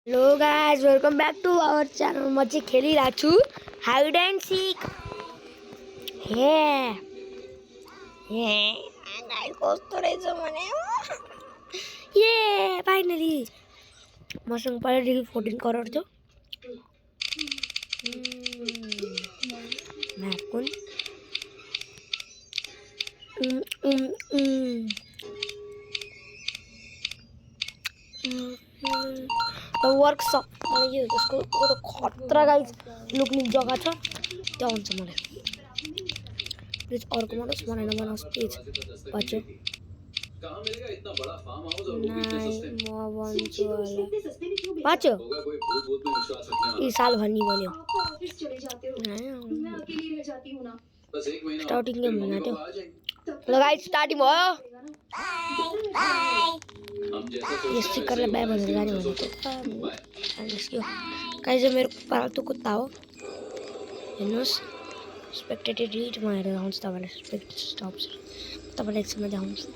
Hello guys welcome back to our channel. म चाहिँ खेलिरहेको छु हाइड एन्ड सिक। हे कस्तो रहेछ भने ए फाइनली मसँग पहिल्यैदेखि 14 करोड थियो। कुन वर्कसप मलाई यो यसको त खतरा गाइज लुक्ने जग्गा छ, त्यो आउँछ मलाई। प्लिज अर्को बनाओस्, बनाओस् प्लिज बच्चो। म भन्छु होला बच्चो यी साल भन्ने भन्यो स्टार्टिङ गेम हुन थियो। ल गाइज स्टार्टिङ भयो। यो स्टिकरलाई बाई भनेर जाने भनेको निस्क्यो। गाइज मेरो पाल्तु कुत्ता हो, हेर्नुहोस्। स्पेक्टेटेड रिड म हेरेर आउँछु तपाईँलाई। स्पेक्टेड स्टप्स तपाईँलाई एकछिनमा देखाउँछु।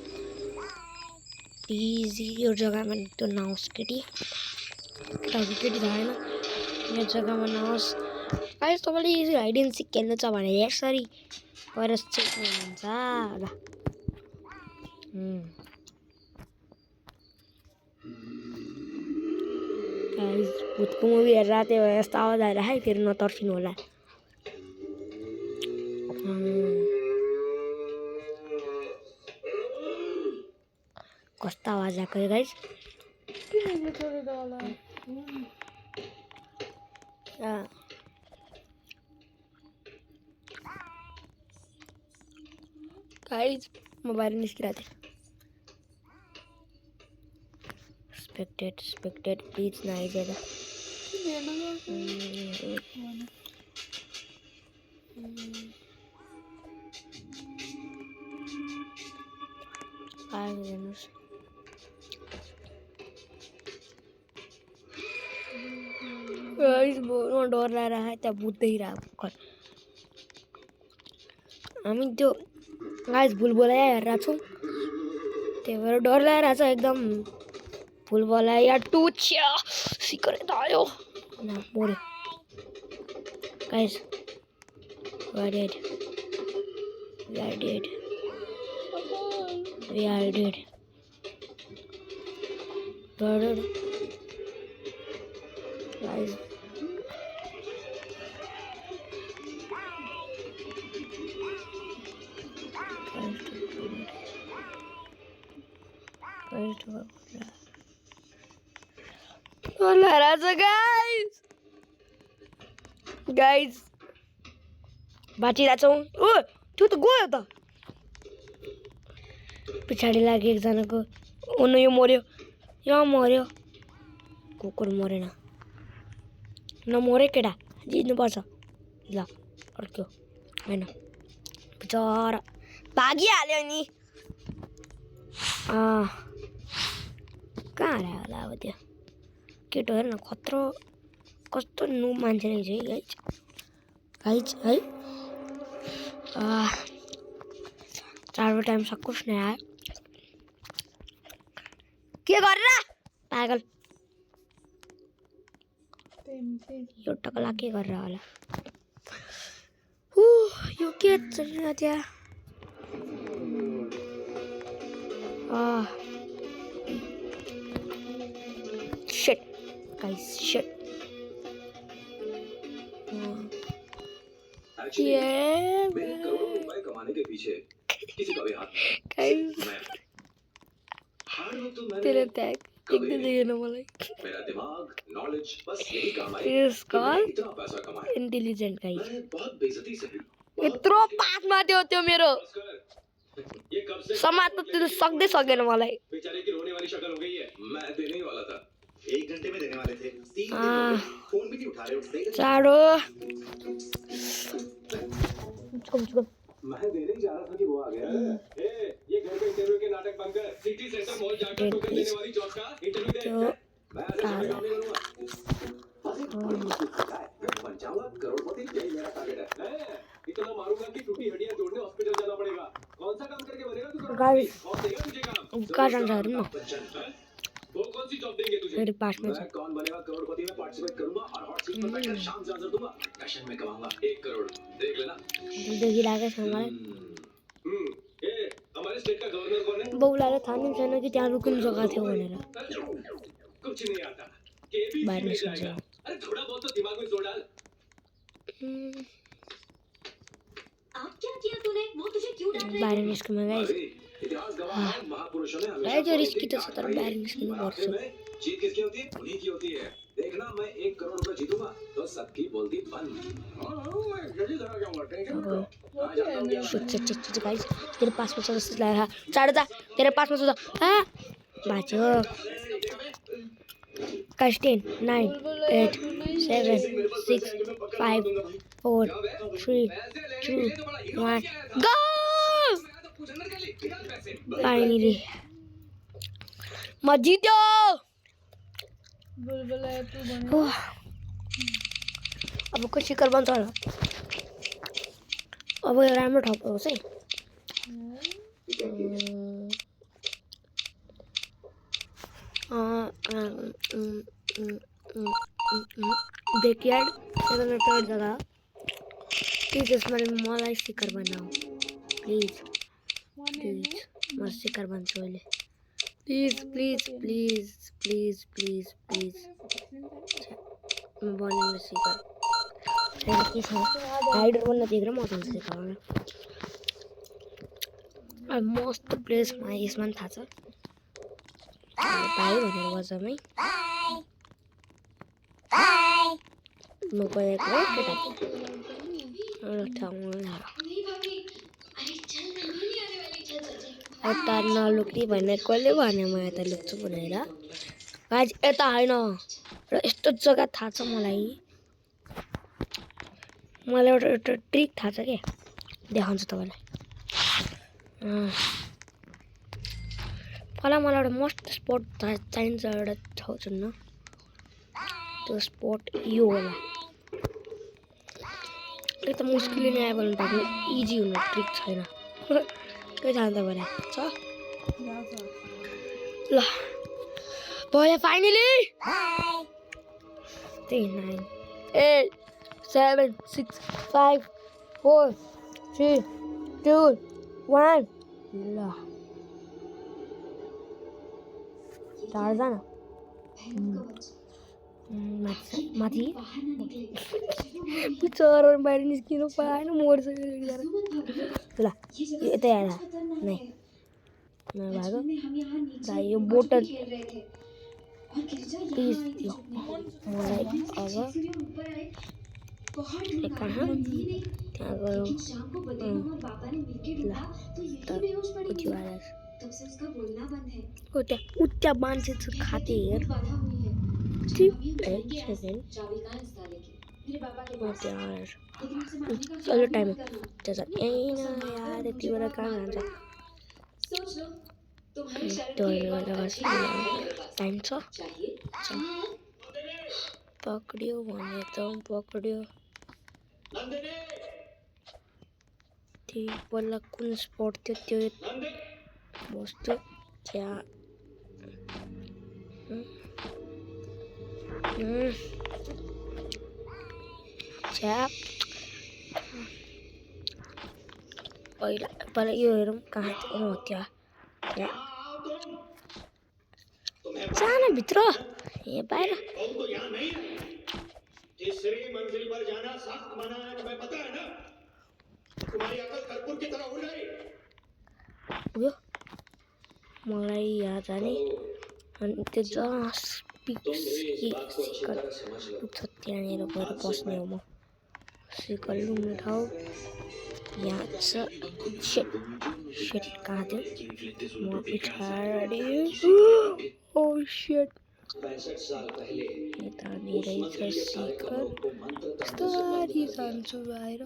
प्लिज यो जग्गामा त्यो नआओस् केटी केटी छैन, यो जग्गामा नआओस्। गाइज तपाईँले यो हाइड एन्ड सिक खेल्नु छ भने यसरी गएर सिक्नुहुन्छ। ल भूतको मुभी हेरेर त्यो यस्तो आवाज आएर है फेरि नतर्सिनु होला। कस्तो आवाज आएको है गाइज। गाइज म बाहिर निस्किरहेको थिएँ। स्पेक्टेड प्लिज नआइदिएर। हेर्नुहोस् डर लागेर त्यहाँ भूत देखिरहेको। हामी त्यो गाइज भुलभुलैया हेरेर छौँ, त्यही भएर डर लागिरहेको छ एकदम। भुलभुलैया 2 सिकरेट आयो मऱ्यो guys. We are dead. Guys, guys, बाँचिरहेको छौँ। ओ त्यो त गयो त, पछाडि लाग्यो एकजनाको। ओनो यो मऱ्यो, कुकुर मरेन। नमरे केटा, जित्नुपर्छ। ल अर्को होइन, बिचरा भागिहाल्यो नि। कहाँ आयो होला अब त्यो केटो। हेर न खत्रो कस्तो नु मान्छे रहेछ है गाइज है। 4 टाइम सकोस् न यार। के गरेर पागल यो टकला के गरेर होला। यो के चलिरहेको त्यहाँ। Shit guys shit. कमाने के पीछे किसी का भी हाथ तेरे टैग एकदम देखेन मलाई। मेरा दिमाग नॉलेज बस यही काम आए। इज कॉल्ड इतना पैसा कमाए इंटेलिजेंट गाइस। बहुत बेइज्जती से यत्रो पासमा त्यो मेरो समात्न त्यो सक्दै सकेन मलाई। बेचारे की रोने वाली शक्ल हो गई है। मैं देने ही वाला था, 1 घंटे में देने वाले थे। 3 दिन हो गए, फोन भी नहीं उठा रहे। चारो मैं देने ही जा रहा था कि वो आ गया। ये घर के इंटरव्यू के नाटक बंद कर, सिटी सेंटर मॉल जाकर टोकन देने वाली जॉब का इंटरव्यू दे। मैं ऐसे काम नहीं करूंगा। 55 करोड़पति यही मेरा टारगेट है। इतना मारूंगा कि टूटी हड्डियां जोड़ने हॉस्पिटल जाना पड़ेगा। कौन सा काम करके बनेगा तू? गाइस कौन देगा तुझे काम? का जान्छ हेर्नु न। वो कौन सी जॉब देंगे तुझे? मेरे पास में कौन बनेगा करोड़पति में पार्टिसिपेट करूंगा और हॉट सीट पर बैठकर शाम से हाजिर दूंगा। फैशन में कमाऊंगा 1 करोड़, देख लेना। देखी लागे हमारे ए हमारे स्टेट का गवर्नर कौन है? बहुलाले थाने छैन कि त्यहाँ रुकिन जग्गा थियो भनेर कुछ नहीं आता, केबीसी बाहिर में निस्किन्छ। जाएगा। अरे थोड़ा बहुत तो दिमाग में जोर डाल। अब क्या किया तूने? वो तुझे क्यों डांट रही बाहिर है? निस्किनु गाइस अरे, इतिहास गवाह है महापुरुषों ने हमेशा गाइस यो कौमों रिस्की की त छ ताकत तर बढ़ाई है। बाहिर निस्किनु मुकाबले पर्छ में जीत किसकी होती है? उन्हीं की होती है। देखना मैं 1 करोड़ रुपए जीतूंगा तो सबकी बोलती बंद। मैं जल्दी धरा जाऊंगा, टेंशन मत लो। आ जाता हूं शिट गाइस तेरे पास में चल रहा है चढ़ जा तेरे पास में हाँ बाचो गाइस 10 9 8 7 6 5 4 3 2 1 गो फाइनली मैं जीत्यो अब को शिखर बन्छ होला अब यो राम्रो ठाउँ होस् है ब्याकयार्ड एकदमै जग्गा प्लिज यसमा मलाई शिखर बनाऊ प्लिज प्लिज म शिखर भन्छु अहिले please please please please please please म बनाउनु शिखर के छ राइडर बन्न देखेर म आउँछु शिखर मस्त प्लेसमा यसमा पनि थाहा छ भाइ भनेर बजामै म गएको केटाको ठाउँमा नहीं भाभी, अरे चल ना, नहीं आने वाली, चल चल चल। यता नलुक्ने भनेर कसले भने म यता लुक्छु भनेर गाइस यता होइन र यस्तो जग्गा थाहा छ मलाई एउटा ट्रिक थाहा छ के देखाउँछु तपाईँलाई पहिला मलाई एउटा मस्त स्पट चाहिन्छ एउटा ठाउँ चुन्न त्यो स्पट यो होला एक त मुस्किलले नै आयो भने भएको इजी हुने ट्रिक छैन के जान्छ भने छ ल भयो फाइनली 10 9 8 7 6 5 4 3 2 1 ल टार्जन माथि चराहरू बाहिर निस्किनु पाएन मर्छ ल यतै आएर नै नभएको भाइ यो बोटल प्लिज दियो मलाई अब कहाँ त्यहाँ गयो ल उठ्यो आएर त्यहाँ उच्च मान्छे खाते हेर 3 8 7 त्यहाँ आएर चल्यो टाइम त्यसो यार यति बेला कहाँ जान्छ टाइम छ पक्रियो भने त पक्रियो त्यही पहिला कुन स्पट थियो त्यो बस्थ्यो त्यहाँ पहिला यो हेरौँ कहाँ थियो त्यहाँ सानो भित्र ए बाहिर तीसरी मंजिल पर जाना सख्त मना है, तुम्हें पता है ना? तुम्हारी अकल कर्पूर की तरह उड़ गई। उयो मलाई यहाँ जाने अनि त्यो जहाँ शिखर पुग्छ त्यहाँनिर गएर बस्ने हो म शिखर लुम्ने ठाउँ यहाँ छ सेट कहाँ थियो म पछाडि ओ सेट 65 साल पहले यतानिरै छ शिखर बिस्तारी जान्छु बाहिर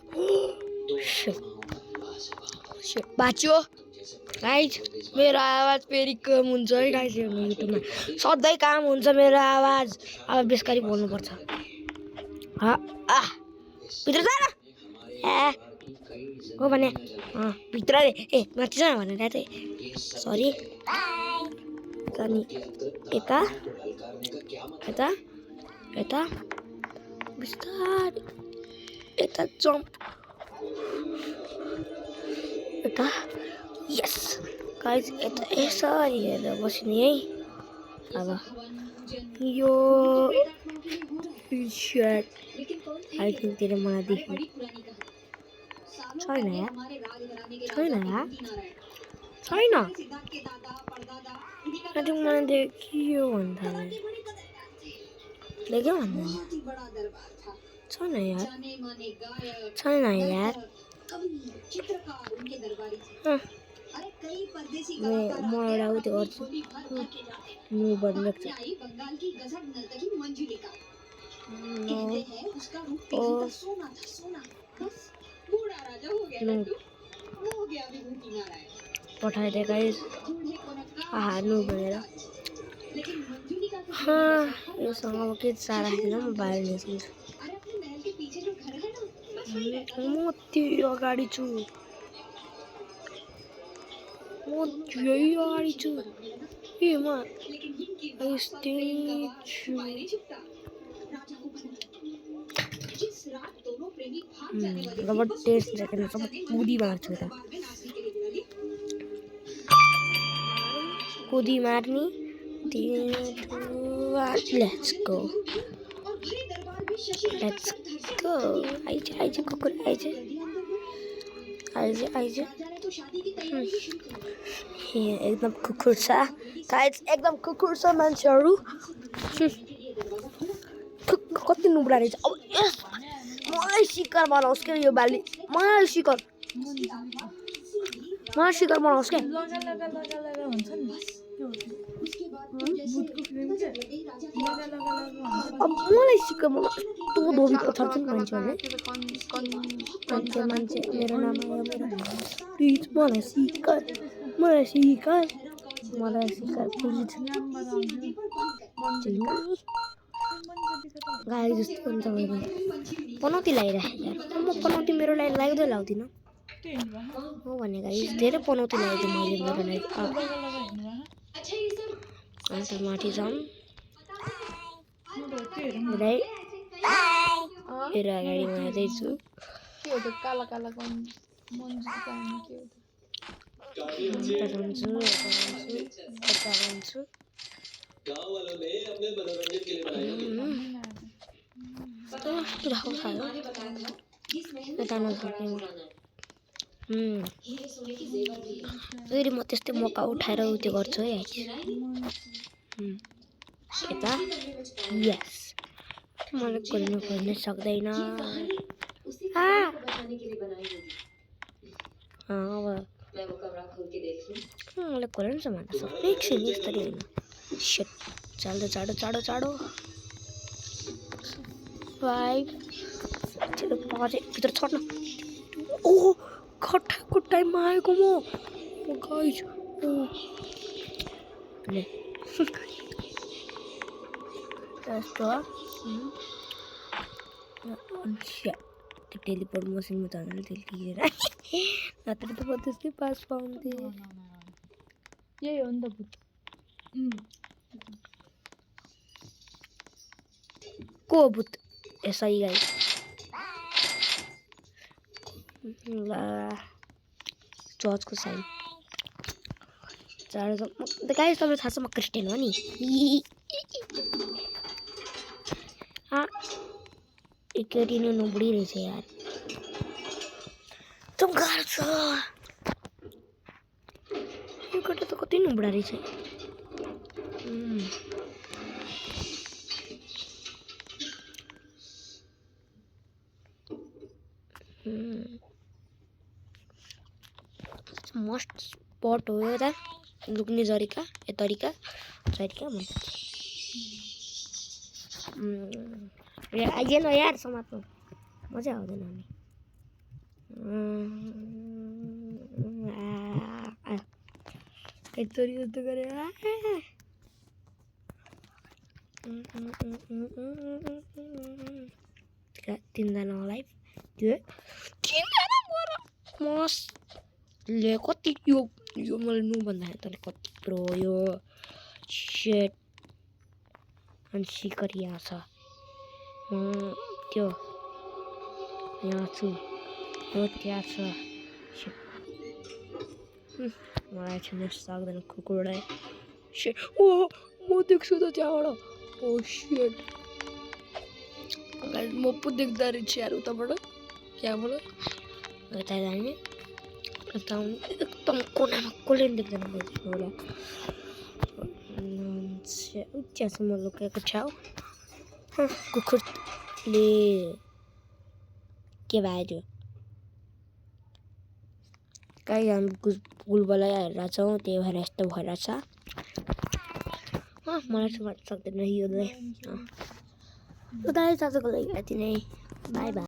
बाँच्यो गाइज मेरो आवाज फेरि कम हुन्छ है गाइज युट्युबमा सधैँ काम हुन्छ मेरो आवाज अब बेसकारी बोल्नुपर्छ भित्र जान ए हो भने भित्र ए माथि जान भनेर चाहिँ सरी अनि यता यता यता बिस्तारै यता जम्प यता यस गाइस यता यसरी हेरेर बस्ने है अब यो सर्ट आई थिंक तेरे मलाई देख्नु छैन यार छैन यार छैन अनि मलाई देखियो भन्दा देख्यो भन्दा छैन यार छैन यार म एउटा उ त्यो गर्छु म बदलेको पठाइदिए गाइस हार्नु भनेर योसँग अब के चारा छैन म बाहिर निस्किन्छु म त्यो अगाडि छु म यही अगाडि छु ए म यस्तै छु रबर टेस्ट सेकेन्ड सब कुदी मार्छु त कुदी मार्ने 3 2 1 लेट्स गो आइज कुकुर आइज एकदम कुकुर छ गाइस एकदम कुकुर छ मान्छेहरू कति नुब्रा रहेछ अब यस मलाई शिकार बनाओस् के यो बाली मलाई शिकार बनाओस् के लगा हुन्छ नि अब मलाई शिकार बनाओस् तो धोबी पछाड्छ नि मान्छेहरूले मान्छे मेरो नाम हो मेरो प्लिज मलाई शिकार प्लिज गाई जस्तो हुन्छ मेरो पनौती लगाइराखेको यार म पनौती मेरो लागि लाग्दिनँ हो भने गाई धेरै पनौती लगाइदिएँ मैले मेरो लागि अन्त माथि जाउँ मेरो अगाडि म जाँदैछु के हो त्यो काला काला मन्जु कामा के हो गांव वालों ने अपने मनोरंजन के लिए बनाई होगी फेरि म त्यस्तै मौका उठाएर त्यो गर्छु है यता यस मलाई खोल्न सक्दैन अब मलाई खोल्न छ भन्दा सबै एकछिन यस्तरी होइन शिट चाँडो 5 भित्र छोड्न ओ खट्टाको टाइममा आएको म गाइस ले यस्तो त्यो टेलिपोर्ट मसिनमा झन् त्यसले लिएर नत्र त म त्यस्तै पास पाउँथेँ यही हो नि त भूत को भूत यसै गाई ल चर्चको साइन चाँडो गाई तपाईँलाई थाहा छ म क्रिस्चियन हो नि केटी नै नुबडी रहेछ यार एकदम गाह्रो छ यो केटा त कति नुबडा रहेछ मस्ट स्पट हो यो त लुक्ने जरिका भन्छ आइएन यार समात्नु मजा आउँदैन हामी यस्तरी जस्तो गरे तिनजना लाइफ त्यो मसले कति यो मैले नु भन्दाखेरि तँले कति प्रो यो सेट अनि सिकर यहाँ छ त्यो यहाँ छु हो त्यहाँ छ मलाई छुन सक्दैन कुकुरले शिट ओ म देख्छु त त्यहाँबाट ओ शिट गाइस म पो देख्दा रहेछ यार उताबाट त्यहाँबाट यता जाने एकदम कोनामा कसले पनि देख्दैन होला त्यहाँसम्म लुकेको छ कुकुरले के भयो गाइस हामी गुलबला हेरेर छौँ त्यही भएर यस्तो भइरहेछ मलाई चाहिँ भन्न सक्दैन यो गाइस आजको लागि यति नै बाई बाई